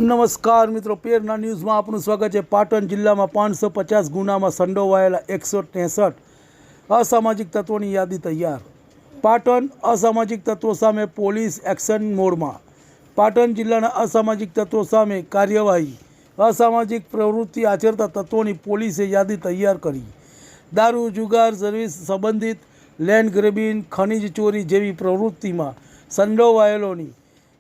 નમસ્કાર મિત્રો, પેરના ન્યૂઝમાં આપનું સ્વાગત છે। પાટણ જિલ્લામાં 550 ગુનામાં સંડોવાયેલા 163 અસામાજિક તત્વોની યાદી તૈયાર। પાટણ અસામાજિક તત્વો સામે પોલીસ એક્શન મોડમાં। પાટણ જિલ્લાના અસામાજિક તત્વો સામે કાર્યવાહી। અસામાજિક પ્રવૃત્તિ આચરતા તત્વોની પોલીસે યાદી તૈયાર કરી। દારૂ, જુગાર, સર્વિસ સંબંધિત, લેન્ડ ગ્રેબિંગ, ખનીજ ચોરી જેવી પ્રવૃત્તિમાં સંડોવાયેલોની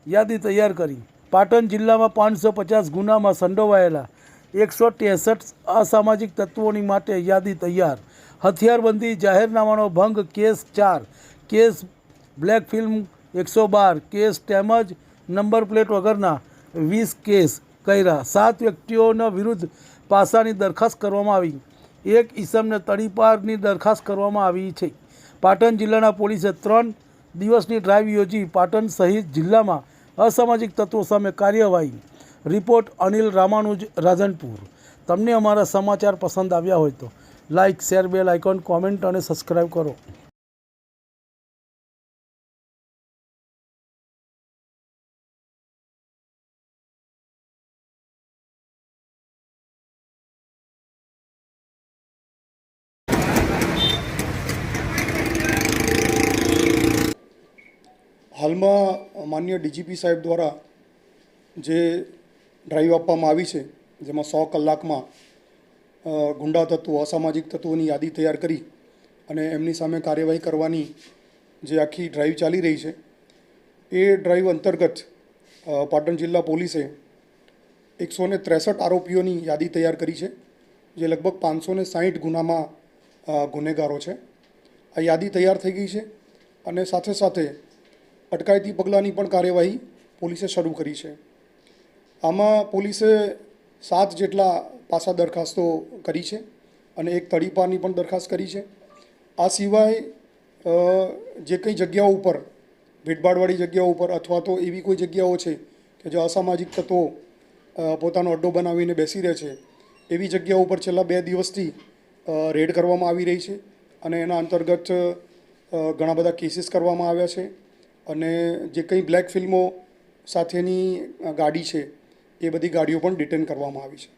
યાદી તૈયાર કરી। પાટણ જિલ્લામાં 550 ગુનામાં સંડોવાયેલા 163 અસામાજિક તત્વોની માટે યાદી તૈયાર। હથિયારબંધી જાહેરનામાનો ભંગ case 4, case black film 112 case તેમજ નંબર પ્લેટ વગરના 20 કેસ કર્યા। 7 વ્યક્તિઓના વિરુદ્ધ પાસાની દરખાસ્ત કરવામાં આવી। એક ઈસમને તડીપારની દરખાસ્ત કરવામાં આવી છે। પાટણ જિલ્લાના પોલીસે 3 દિવસની ડ્રાઈવ યોજી પાટણ સહિત જિલ્લામાં અસામાજિક તત્વો સામે કાર્યવાહી। રિપોર્ટ અનિલ રામાનુજ, રાધનપુર। તમને અમારા સમાચાર પસંદ આવ્યા હોય તો like, share, bell icon, comment અને સબસ્ક્રાઈબ કરો। હાલમાં માન્ય ડીજીપી સાહેબ દ્વારા જે ડ્રાઈવ આપવામાં આવી છે, જેમાં 100 કલાકમાં ગુંડા તત્વો, અસામાજિક તત્વોની યાદી તૈયાર કરી અને એમની સામે કાર્યવાહી કરવાની જે આખી ડ્રાઈવ ચાલી રહી છે, એ ડ્રાઈવ અંતર્ગત પાટણ જિલ્લા પોલીસે 163 આરોપીઓની યાદી તૈયાર કરી છે, જે લગભગ 560 ગુનામાં ગુનેગારો છે। આ યાદી તૈયાર થઈ ગઈ છે અને સાથે સાથે અટકાયતી પગલાંની પણ કાર્યવાહી પોલીસે શરૂ કરી છે। આમાં પોલીસે 7 જેટલા પાસા દરખાસ્તો કરી છે અને એક તડીપારની પણ દરખાસ્ત કરી છે। આ સિવાય જે કંઈ જગ્યાઓ ઉપર, ભીડભાડવાળી જગ્યાઓ ઉપર અથવા તો એવી કોઈ જગ્યાઓ છે કે જે અસામાજિક તત્વો પોતાનો અડ્ડો બનાવીને બેસી રહે છે, એવી જગ્યાઓ ઉપર છેલ્લા 2 દિવસથી રેડ કરવામાં આવી રહી છે અને એના અંતર્ગત ઘણા બધા કેસીસ કરવામાં આવ્યા છે અને જે કંઈ બ્લેક ફિલ્મો સાથેની ગાડી છે, એ બધી ગાડીઓ પણ ડિટેન કરવામાં આવી છે।